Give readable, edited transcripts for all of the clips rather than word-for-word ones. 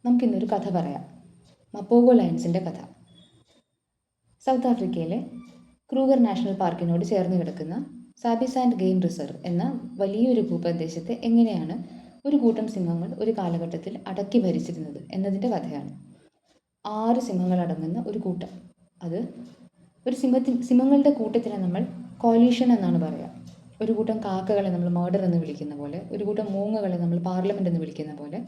നമുക്കിന്നൊരു കഥ പറയാം. മപ്പോഗോ ലയൺസിൻ്റെ കഥ. സൗത്ത് ആഫ്രിക്കയിലെ ക്രൂഗർ നാഷണൽ പാർക്കിനോട് ചേർന്ന് കിടക്കുന്ന സാബിസാൻഡ് ഗെയിം റിസർവ് എന്ന വലിയൊരു ഭൂപ്രദേശത്തെ എങ്ങനെയാണ് ഒരു കൂട്ടം സിംഹങ്ങൾ ഒരു കാലഘട്ടത്തിൽ അടക്കി ഭരിച്ചിരുന്നത് എന്നതിൻ്റെ കഥയാണ്. 6 സിംഹങ്ങൾ അടങ്ങുന്ന ഒരു കൂട്ടം. അത് ഒരു സിംഹങ്ങളുടെ കൂട്ടത്തിനെ നമ്മൾ കോലീഷൻ എന്നാണ് പറയുക. ഒരു കൂട്ടം കാക്കകളെ നമ്മൾ മർഡർ എന്ന് വിളിക്കുന്ന പോലെ, ഒരു കൂട്ടം മൂങ്ങകളെ നമ്മൾ പാർലമെൻ്റ് എന്ന് വിളിക്കുന്ന പോലെ,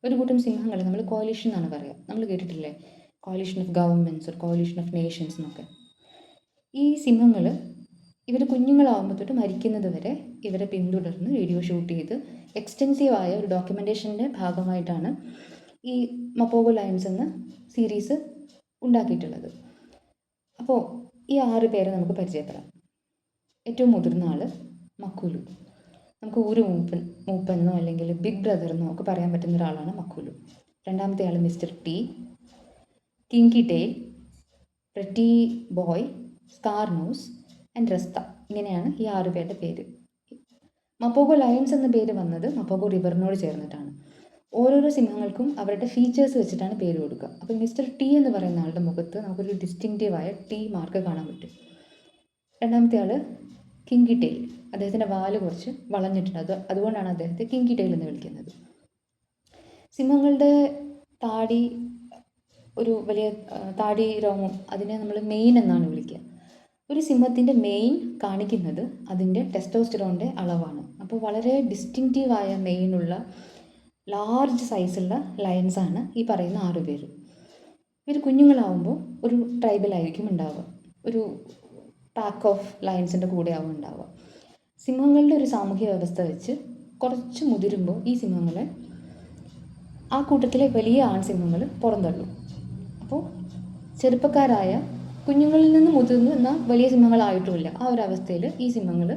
ഒരു കൂട്ടം സിംഹങ്ങളെ നമ്മൾ കോലീഷൻ എന്നാണ് പറയുക. നമ്മൾ കേട്ടിട്ടില്ലേ, കോലീഷൻ ഓഫ് ഗവൺമെൻറ്റ്സ്, ഒരു കോലീഷൻ ഓഫ് നേഷൻസ് എന്നൊക്കെ. ഈ സിംഹങ്ങൾ ഇവർ കുഞ്ഞുങ്ങളാവുമ്പോൾ തൊട്ട് മരിക്കുന്നത് വരെ ഇവരെ പിന്തുടർന്ന് വീഡിയോ ഷൂട്ട് ചെയ്ത് എക്സ്റ്റെൻസീവായ ഒരു ഡോക്യുമെൻറ്റേഷൻ്റെ ഭാഗമായിട്ടാണ് ഈ മപ്പോഗോ ലയൺസ് എന്ന സീരീസ് ഉണ്ടാക്കിയിട്ടുള്ളത്. അപ്പോൾ ഈ 6 പേരെ നമുക്ക് പരിചയപ്പെടാം. ഏറ്റവും മുതിർന്ന ആൾ മക്കുലു. നമുക്ക് ഊര് മൂപ്പെന്നോ അല്ലെങ്കിൽ ബിഗ് ബ്രദർ എന്നോ ഒക്കെ പറയാൻ പറ്റുന്ന ഒരാളാണ് മക്കുലു. രണ്ടാമത്തെ ആൾ mister T, kinky tail, pretty boy, Scarnose and Rasta. ഇങ്ങനെയാണ് ഈ 6 പേരുടെ പേര്. മപ്പോഗോ ലയൺസ് എന്ന പേര് വന്നത് മപ്പോഗോ റിവറിനോട് ചേർന്നിട്ടാണ്. ഓരോരോ സിംഹങ്ങൾക്കും അവരുടെ ഫീച്ചേഴ്സ് വെച്ചിട്ടാണ് പേര് കൊടുക്കുക. അപ്പോൾ മിസ്റ്റർ ടി എന്ന് പറയുന്ന ആളുടെ മുഖത്ത് നമുക്കൊരു ഡിസ്റ്റിങ്റ്റീവായ ടി മാർക്ക് കാണാൻ പറ്റും. രണ്ടാമത്തെ ആൾ കിങ്കി ടെയിൽ. അദ്ദേഹത്തിൻ്റെ വാല് കുറച്ച് വളഞ്ഞിട്ടുണ്ട്. അതുകൊണ്ടാണ് അദ്ദേഹത്തെ കിങ്കി ടെയിൽ എന്ന് വിളിക്കുന്നത്. സിംഹങ്ങളുടെ താടി, ഒരു വലിയ താടി രോമം, അതിനെ നമ്മൾ മെയിൻ എന്നാണ് വിളിക്കുക. ഒരു സിംഹത്തിൻ്റെ മെയിൻ കാണിക്കുന്നത് അതിൻ്റെ ടെസ്റ്റോസ്റ്ററോണിൻ്റെ അളവാണ്. അപ്പോൾ വളരെ ഡിസ്റ്റിങ്റ്റീവായ മെയിനുള്ള ലാർജ് സൈസുള്ള ലയൺസാണ് ഈ പറയുന്ന 6 പേര്. ഇവർ കുഞ്ഞുങ്ങളാവുമ്പോൾ ഒരു ട്രൈബലായിരിക്കും ഉണ്ടാവുക, ഒരു പാക്ക് ഓഫ് ലയൺസിൻ്റെ കൂടെ ആവും ഉണ്ടാവുക. സിംഹങ്ങളുടെ ഒരു സാമൂഹ്യ വ്യവസ്ഥ വെച്ച് കുറച്ച് മുതിരുമ്പോൾ ഈ സിംഹങ്ങളെ ആ കൂട്ടത്തിലെ വലിയ ആൺസിംഹങ്ങൾ പുറന്തള്ളും. അപ്പോൾ ചെറുപ്പക്കാരായ കുഞ്ഞുങ്ങളിൽ നിന്ന് മുതിർന്നു എന്നാൽ വലിയ സിംഹങ്ങളായിട്ടുമില്ല, ആ ഒരു അവസ്ഥയിൽ ഈ സിംഹങ്ങൾ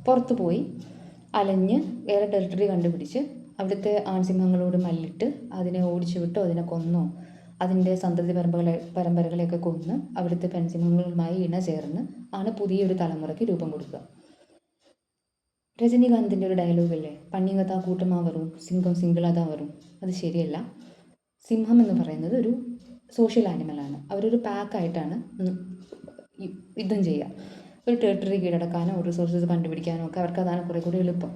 പുറത്തു പോയി അലഞ്ഞ് വേറെ ടെറിട്ടറി കണ്ടുപിടിച്ച് അവിടുത്തെ ആൺസിംഹങ്ങളോട് മല്ലിട്ട് അതിനെ ഓടിച്ചു വിട്ടോ അതിനെ കൊന്നോ അതിൻ്റെ സന്തതി പരമ്പരകളെയൊക്കെ കൊന്ന് അവിടുത്തെ പെൺസിംഹങ്ങളുമായി ഇണചേർന്ന് ആണ് പുതിയൊരു തലമുറയ്ക്ക് രൂപം കൊടുക്കുക. രജനീകാന്തിൻ്റെ ഒരു ഡയലോഗല്ലേ, പണ്ണിങ്ങത്താ കൂട്ടമാ വരും സിംഹം സിംഗിളതാ വരും. അത് ശരിയല്ല. സിംഹം എന്ന് പറയുന്നത് ഒരു സോഷ്യൽ ആനിമലാണ്. അവരൊരു പാക്കായിട്ടാണ് യുദ്ധം ചെയ്യുക. ഒരു ടെറിട്ടറി കീഴടക്കാനോ റിസോഴ്സസ് കണ്ടുപിടിക്കാനോ ഒക്കെ അവർക്ക് അതാണ് കുറേ കൂടി എളുപ്പം.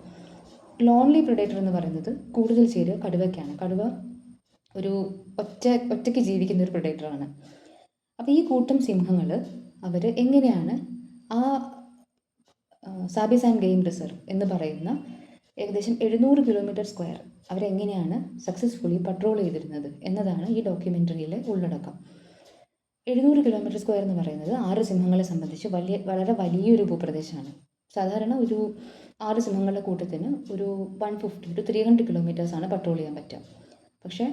ലോൺലി പ്രിഡേറ്റർ എന്ന് പറയുന്നത് കൂടുതൽ ചേരുക കടുവയ്ക്കാണ്. കടുവ ഒരു ഒറ്റയ്ക്ക് ജീവിക്കുന്ന ഒരു പ്രിഡേറ്ററാണ്. അപ്പോൾ ഈ കൂട്ടം സിംഹങ്ങൾ അവർ എങ്ങനെയാണ് ആ സാബിസാൻഡ് ഗെയിം റിസർവ് എന്ന് പറയുന്ന ഏകദേശം 700 കിലോമീറ്റർ സ്ക്വയർ അവരെങ്ങനെയാണ് സക്സസ്ഫുള്ളി പട്രോൾ ചെയ്തിരുന്നത് എന്നതാണ് ഈ ഡോക്യുമെൻ്ററിയിലെ ഉള്ളടക്കം. 700 കിലോമീറ്റർ സ്ക്വയർ എന്ന് പറയുന്നത് 6 സിംഹങ്ങളെ സംബന്ധിച്ച് വളരെ വലിയൊരു ഭൂപ്രദേശമാണ്. സാധാരണ ഒരു 6 സിംഹങ്ങളുടെ കൂട്ടത്തിന് ഒരു 150 to 300 കിലോമീറ്റേഴ്സാണ് പട്രോൾ ചെയ്യാൻ പറ്റുക. പക്ഷേ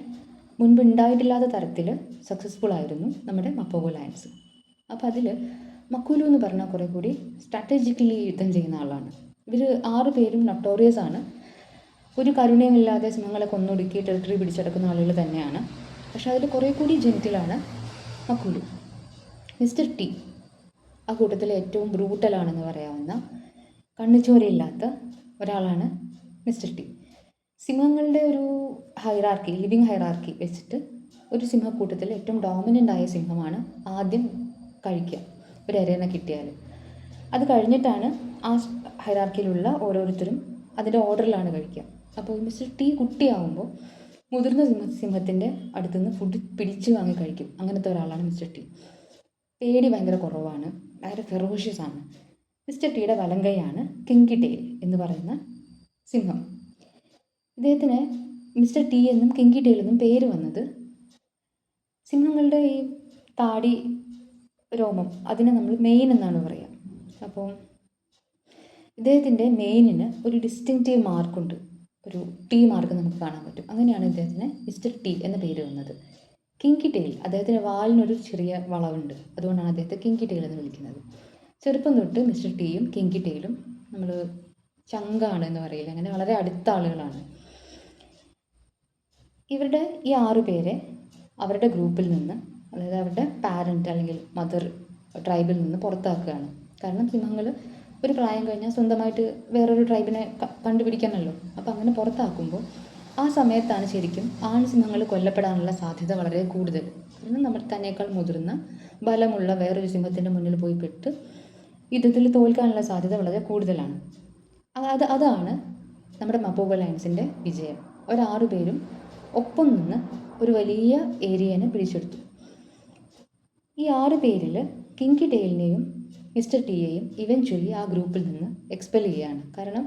മുൻപ് ഉണ്ടായിട്ടില്ലാത്ത തരത്തിൽ സക്സസ്ഫുൾ ആയിരുന്നു നമ്മുടെ മപ്പോഗോ ലയൺസ്. അപ്പോൾ അതിൽ മക്കുലു എന്ന് പറഞ്ഞാൽ കുറേ കൂടി സ്ട്രാറ്റജിക്കലി യുദ്ധം ചെയ്യുന്ന ആളാണ്. ഇവർ 6 പേരും നൊട്ടോറിയസ് ആണ്. ഒരു കരുണയുമില്ലാതെ സിംഹങ്ങളെ കൊന്നൊടുക്കി ടെറിട്ടറി പിടിച്ചെടുക്കുന്ന ആളുകൾ തന്നെയാണ്. പക്ഷേ അതിൽ കുറേ കൂടി ജെൻറ്റിലാണ് മക്കുലു. മിസ്റ്റർ ടി ആ കൂട്ടത്തിൽ ഏറ്റവും ബ്രൂട്ടലാണെന്ന് പറയാവുന്ന കണ്ണുചോരയില്ലാത്ത ഒരാളാണ് മിസ്റ്റർ ടി. സിംഹങ്ങളുടെ ഒരു ഹൈറാർക്കി, ലിവിങ് ഹൈറാർക്കി വെച്ചിട്ട് ഒരു സിംഹക്കൂട്ടത്തിൽ ഏറ്റവും ഡോമിനൻ്റ് ആയ സിംഹമാണ് ആദ്യം കഴിക്കുക, ഒരു ഇരേനെ കിട്ടിയാൽ. അത് കഴിഞ്ഞിട്ടാണ് ആ ഹൈറാർക്കിയിലുള്ള ഓരോരുത്തരും അതിൻ്റെ ഓർഡറിലാണ് കഴിക്കുക. അപ്പോൾ മിസ്റ്റർ ടി കുട്ടിയാവുമ്പോൾ മുതിർന്ന സിംഹത്തിൻ്റെ അടുത്തുനിന്ന് ഫുഡ് പിടിച്ച് വാങ്ങി കഴിക്കും. അങ്ങനത്തെ ഒരാളാണ് മിസ്റ്റർ ടി. പേടി ഭയങ്കര കുറവാണ്, ഭയങ്കര ഫെറോഷ്യസ് ആണ്. മിസ്റ്റർ ടിയുടെ വലങ്കൈയാണ് കിങ്കി ടെയിൽ എന്ന് പറയുന്ന സിംഹം. ഇദ്ദേഹത്തിന് മിസ്റ്റർ ടി എന്നും കിങ്കി ടെയിൽ എന്നും പേര് വന്നത് സിംഹങ്ങളുടെ ഈ താടി രോമം അതിനെ നമ്മൾ മെയിൻ എന്നാണ് പറയുക. അപ്പോൾ ഇദ്ദേഹത്തിൻ്റെ മെയിനിന് ഒരു ഡിസ്റ്റിങ്റ്റീവ് മാർക്കുണ്ട്, ഒരു ടി മാർക്ക് നമുക്ക് കാണാൻ പറ്റും. അങ്ങനെയാണ് ഇദ്ദേഹത്തിന് മിസ്റ്റർ ടി എന്ന പേര് വന്നത്. കിങ്കി ടെയിൽ, അദ്ദേഹത്തിൻ്റെ വാലിനൊരു ചെറിയ വളവുണ്ട്, അതുകൊണ്ടാണ് അദ്ദേഹത്തെ കിങ്കി ടെയിൽ എന്ന് വിളിക്കുന്നത്. ചെറുപ്പം തൊട്ട് മിസ്റ്റർ ടിയും കിങ്കി ടെയിലും നമ്മൾ ചങ്കാണ് എന്ന് പറയില്ല, അങ്ങനെ വളരെ അടുത്ത ആളുകളാണ്. ഇവരുടെ ഈ 6 പേരെ അവരുടെ ഗ്രൂപ്പിൽ നിന്ന്, അതായത് അവരുടെ പാരൻറ്റ് അല്ലെങ്കിൽ മദർ ട്രൈബിൽ നിന്ന് പുറത്താക്കുകയാണ്. കാരണം സിംഹങ്ങൾ ഒരു പ്രായം കഴിഞ്ഞാൽ സ്വന്തമായിട്ട് വേറൊരു ട്രൈബിനെ കണ്ടുപിടിക്കണമല്ലോ. അപ്പോൾ അങ്ങനെ പുറത്താക്കുമ്പോൾ ആ സമയത്താണ് ശരിക്കും ആൺസിംഹങ്ങൾ കൊല്ലപ്പെടാനുള്ള സാധ്യത വളരെ കൂടുതൽ. കാരണം നമ്മൾ തന്നേക്കാൾ മുതിർന്ന ബലമുള്ള വേറൊരു സിംഹത്തിൻ്റെ മുന്നിൽ പോയി പെട്ട് യുദ്ധത്തിൽ തോൽക്കാനുള്ള സാധ്യത വളരെ കൂടുതലാണ്. അതാണ് നമ്മുടെ മപോഗ ലയൺസിൻ്റെ വിജയം. ഒരു 6 പേരും ഒപ്പം നിന്ന് ഒരു വലിയ ഏരിയനെ പിടിച്ചെടുത്തു. ഈ 6 പേരിൽ കിങ്കി ടെയിലിനെയും മിസ്റ്റർ ടിയെയും ഇവൻച്വലി ആ ഗ്രൂപ്പിൽ നിന്ന് എക്സ്പെൽ ചെയ്യുകയാണ്. കാരണം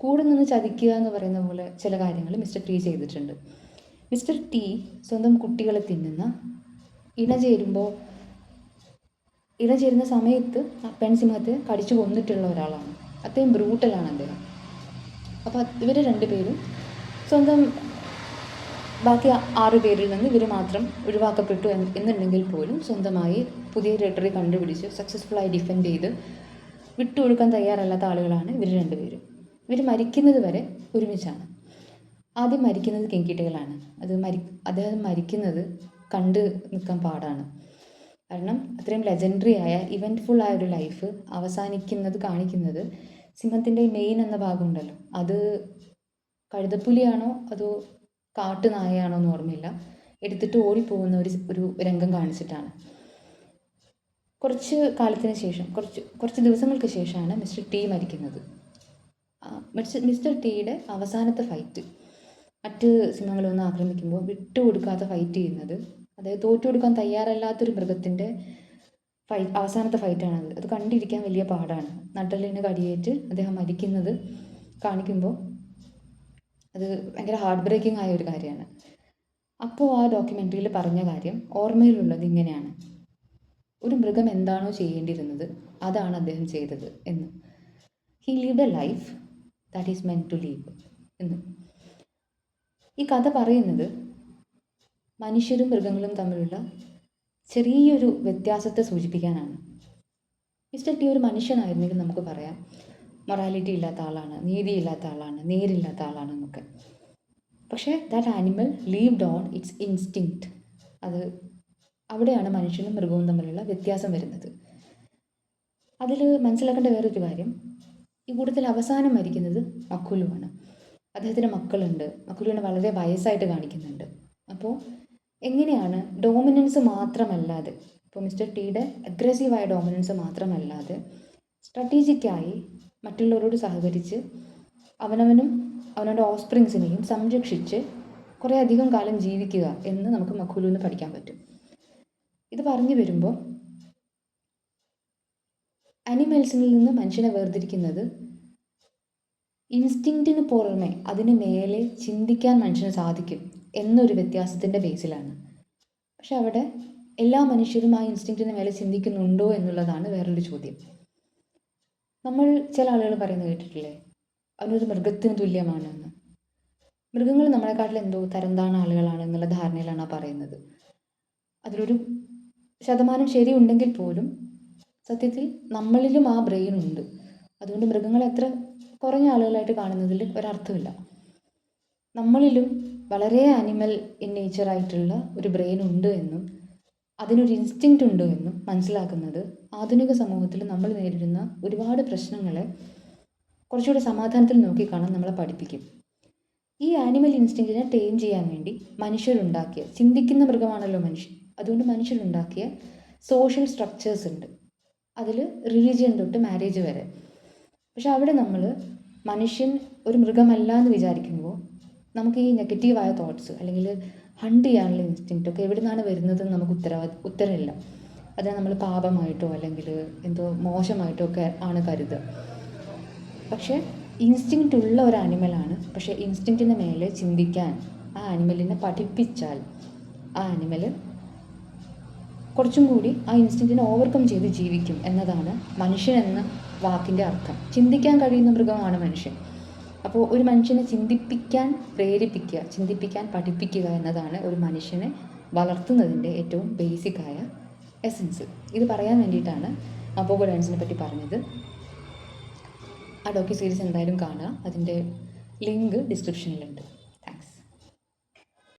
കൂടെ നിന്ന് ചതിക്കുക എന്ന് പറയുന്ന പോലെ ചില കാര്യങ്ങൾ മിസ്റ്റർ ടി ചെയ്തിട്ടുണ്ട്. മിസ്റ്റർ ടി സ്വന്തം കുട്ടികളെ തിന്നുന്ന ഇണചേരുന്ന സമയത്ത് പെൺസിംഹത്തെ കടിച്ചു കൊന്നിട്ടുള്ള ഒരാളാണ്. അത്രയും ബ്രൂട്ടലാണ് അദ്ദേഹം. അപ്പോൾ ഇവർ 2 പേരും സ്വന്തം ബാക്കി 6 പേരിൽ നിന്ന് ഇവർ മാത്രം ഒഴിവാക്കപ്പെട്ടു എന്നുണ്ടെങ്കിൽ പോലും സ്വന്തമായി പുതിയ ടെറിട്ടറി കണ്ടുപിടിച്ച് സക്സസ്ഫുള്ളായി ഡിഫെൻഡ് ചെയ്ത് വിട്ടുകൊടുക്കാൻ തയ്യാറല്ലാത്ത ആളുകളാണ് ഇവർ 2 പേരും. ഇവർ മരിക്കുന്നത് വരെ ഒരുമിച്ചാണ്. ആദ്യം മരിക്കുന്നത് കിങ്കി ടെയിലാണ്. അദ്ദേഹം മരിക്കുന്നത് കണ്ട് നിൽക്കാൻ പാടാണ്. കാരണം അത്രയും ലെജൻഡറി ആയ ഇവൻറ്റ്ഫുൾ ആയ ഒരു ലൈഫ് അവസാനിക്കുന്നത് കാണിക്കുന്നത് സിംഹത്തിൻ്റെ മെയിൻ എന്ന ഭാഗമുണ്ടല്ലോ, അത് കഴുതപ്പുലിയാണോ അതോ കാട്ടുനായയാണോ എന്ന് ഓർമ്മയില്ല, എടുത്തിട്ട് ഓടിപ്പോകുന്ന ഒരു രംഗം കാണിച്ചിട്ടാണ്. കുറച്ച് കാലത്തിന് ശേഷം, കുറച്ച് ദിവസങ്ങൾക്ക് ശേഷമാണ് മിസ്റ്റർ ടി മരിക്കുന്നത്. മിസ്റ്റർ ടിയുടെ അവസാനത്തെ ഫൈറ്റ് മറ്റ് സിംഹങ്ങളൊന്നും ആക്രമിക്കുമ്പോൾ വിട്ടുകൊടുക്കാതെ ഫൈറ്റ് ചെയ്യുന്നത്, അതായത് തോറ്റുകൊടുക്കാൻ തയ്യാറല്ലാത്തൊരു മൃഗത്തിൻ്റെ അവസാനത്തെ ഫൈറ്റാണത്. അത് കണ്ടിരിക്കാൻ വലിയ പാടാണ്. നട്ടലിന് കടിയേറ്റ് അദ്ദേഹം മരിക്കുന്നത് കാണിക്കുമ്പോൾ അത് ഭയങ്കര ഹാർട്ട് ബ്രേക്കിംഗ് ആയ ഒരു കാര്യമാണ്. അപ്പോൾ ആ ഡോക്യുമെൻ്ററിയിൽ പറഞ്ഞ കാര്യം ഓർമ്മയിലുള്ളത് ഇങ്ങനെയാണ്: ഒരു മൃഗം എന്താണോ ചെയ്യേണ്ടിയിരുന്നത് അതാണ് അദ്ദേഹം ചെയ്തത് എന്ന്. He lived a life that is meant to live എന്ന്. ഈ കഥ പറയുന്നത് മനുഷ്യരും മൃഗങ്ങളും തമ്മിലുള്ള ചെറിയൊരു വ്യത്യാസത്തെ സൂചിപ്പിക്കാനാണ്. മിസ്റ്റർ ടി ഒരു മനുഷ്യനായിരുന്നെങ്കിൽ നമുക്ക് പറയാം മൊറാലിറ്റി ഇല്ലാത്ത ആളാണ്, നീതിയില്ലാത്ത ആളാണ്, നേരില്ലാത്ത ആളാണെന്നൊക്കെ. പക്ഷേ that animal lived on its instinct. അവിടെയാണ് മനുഷ്യനും മൃഗവും തമ്മിലുള്ള വ്യത്യാസം വരുന്നത്. അതിൽ മനസ്സിലാക്കേണ്ട വേറൊരു കാര്യം, ഈ കൂട്ടത്തിൽ അവസാനം മരിക്കുന്നത് മക്കുലുവാണ്. അദ്ദേഹത്തിന് മക്കളുണ്ട്. മക്കുലുവിനെ വളരെ വയസ്സായിട്ട് കാണിക്കുന്നുണ്ട്. അപ്പോൾ എങ്ങനെയാണ് ഡോമിനൻസ് മാത്രമല്ലാതെ, ഇപ്പോൾ മിസ്റ്റർ ടിയുടെ അഗ്രസീവായ ഡോമിനൻസ് മാത്രമല്ലാതെ സ്ട്രാറ്റജിക്കായി മറ്റുള്ളവരോട് സഹകരിച്ച് അവനവനും അവനവൻ്റെ ഓഫ്സ്പ്രിങ്സിനെയും സംരക്ഷിച്ച് കുറേ അധികം കാലം ജീവിക്കുക എന്ന് നമുക്ക് മക്കുലുവിന് പഠിക്കാൻ പറ്റും. ഇത് പറഞ്ഞു വരുമ്പോൾ അനിമൽസിൽ നിന്ന് മനുഷ്യനെ വേർതിരിക്കുന്നത് ഇൻസ്റ്റിങ്ക്റ്റിന് പുറമെ അതിന് മേലെ ചിന്തിക്കാൻ മനുഷ്യന് സാധിക്കും എന്നൊരു വ്യത്യാസത്തിൻ്റെ ബേസിലാണ്. പക്ഷെ അവിടെ എല്ലാ മനുഷ്യരും ആ ഇൻസ്റ്റിങ്ക്റ്റിന് മേലെ ചിന്തിക്കുന്നുണ്ടോ എന്നുള്ളതാണ് വേറൊരു ചോദ്യം. നമ്മൾ ചില ആളുകൾ പറയുന്നത് കേട്ടിട്ടില്ലേ, അവനൊരു മൃഗത്തിന് തുല്യമാണെന്ന്. മൃഗങ്ങൾ നമ്മളെക്കാട്ടിൽ എന്തോ തരം താണ ആളുകളാണ് എന്നുള്ള ധാരണയിലാണ് ആ പറയുന്നത്. അതിലൊരു ശതമാനം ശരിയുണ്ടെങ്കിൽ പോലും സത്യത്തിൽ നമ്മളിലും ആ ബ്രെയിൻ ഉണ്ട്. അതുകൊണ്ട് മൃഗങ്ങളെ എത്ര കുറഞ്ഞ ആളുകളായിട്ട് കാണുന്നതിൽ ഒരർത്ഥമില്ല. നമ്മളിലും വളരെ ആനിമൽ ഇൻ നേച്ചറായിട്ടുള്ള ഒരു ബ്രെയിൻ ഉണ്ട് എന്നും അതിനൊരു ഇൻസ്റ്റിങ്ക്റ്റ് ഉണ്ട് എന്നും മനസ്സിലാക്കുന്നത് ആധുനിക സമൂഹത്തിൽ നമ്മൾ നേരിടുന്ന ഒരുപാട് പ്രശ്നങ്ങളെ കുറച്ചുകൂടെ സമാധാനത്തിൽ നോക്കിക്കാണാൻ നമ്മളെ പഠിപ്പിക്കും. ഈ ആനിമൽ ഇൻസ്റ്റിങ്ക്റ്റിനെ ടേം ചെയ്യാൻ വേണ്ടി മനുഷ്യരുണ്ടാക്കിയ, ചിന്തിക്കുന്ന മൃഗമാണല്ലോ മനുഷ്യൻ, അതുകൊണ്ട് മനുഷ്യരുണ്ടാക്കിയ സോഷ്യൽ സ്ട്രക്ചേഴ്സ് ഉണ്ട്. അതിൽ റിലീജിയൻ തൊട്ട് മാരേജ് വരെ. പക്ഷെ അവിടെ നമ്മൾ മനുഷ്യൻ ഒരു മൃഗമല്ല എന്ന് വിചാരിക്കുമ്പോൾ നമുക്ക് ഈ നെഗറ്റീവായ തോട്ട്സ് അല്ലെങ്കിൽ ഹണ്ട് ചെയ്യാനുള്ള ഇൻസ്റ്റിങ്ക്റ്റ് ഒക്കെ എവിടെ നിന്നാണ് വരുന്നതെന്ന് നമുക്ക് ഉത്തരമില്ല. അതിനെ നമ്മൾ പാപമായിട്ടോ അല്ലെങ്കിൽ എന്തോ മോശമായിട്ടോ ഒക്കെ ആണ് കരുതുക. പക്ഷേ ഇൻസ്റ്റിങ്ക്റ്റ് ഉള്ള ഒരു ആനിമലാണ്. പക്ഷേ ഇൻസ്റ്റിങ്ക്റ്റിന് മേലെ ചിന്തിക്കാൻ ആ ആനിമലിനെ പഠിപ്പിച്ചാൽ ആ ആനിമൽ കുറച്ചും കൂടി ആ ഇൻസ്റ്റിങ്ക്റ്റിനെ ഓവർകം ചെയ്ത് ജീവിക്കും എന്നതാണ് മനുഷ്യൻ എന്ന വാക്കിൻ്റെ അർത്ഥം. ചിന്തിക്കാൻ കഴിയുന്ന മൃഗമാണ് മനുഷ്യൻ. അപ്പോൾ ഒരു മനുഷ്യനെ ചിന്തിപ്പിക്കാൻ പ്രേരിപ്പിക്കുക, ചിന്തിപ്പിക്കാൻ പഠിപ്പിക്കുക എന്നതാണ് ഒരു മനുഷ്യനെ വളർത്തുന്നതിൻ്റെ ഏറ്റവും ബേസിക്കായ എസൻസ്. ഇത് പറയാൻ വേണ്ടിയിട്ടാണ് മപോഗ ലയൺസിനെ പറ്റി പറഞ്ഞത്. ആ ഡോക്യു സീരീസ് എന്തായാലും കാണുക. അതിൻ്റെ ലിങ്ക് ഡിസ്ക്രിപ്ഷനിലുണ്ട്.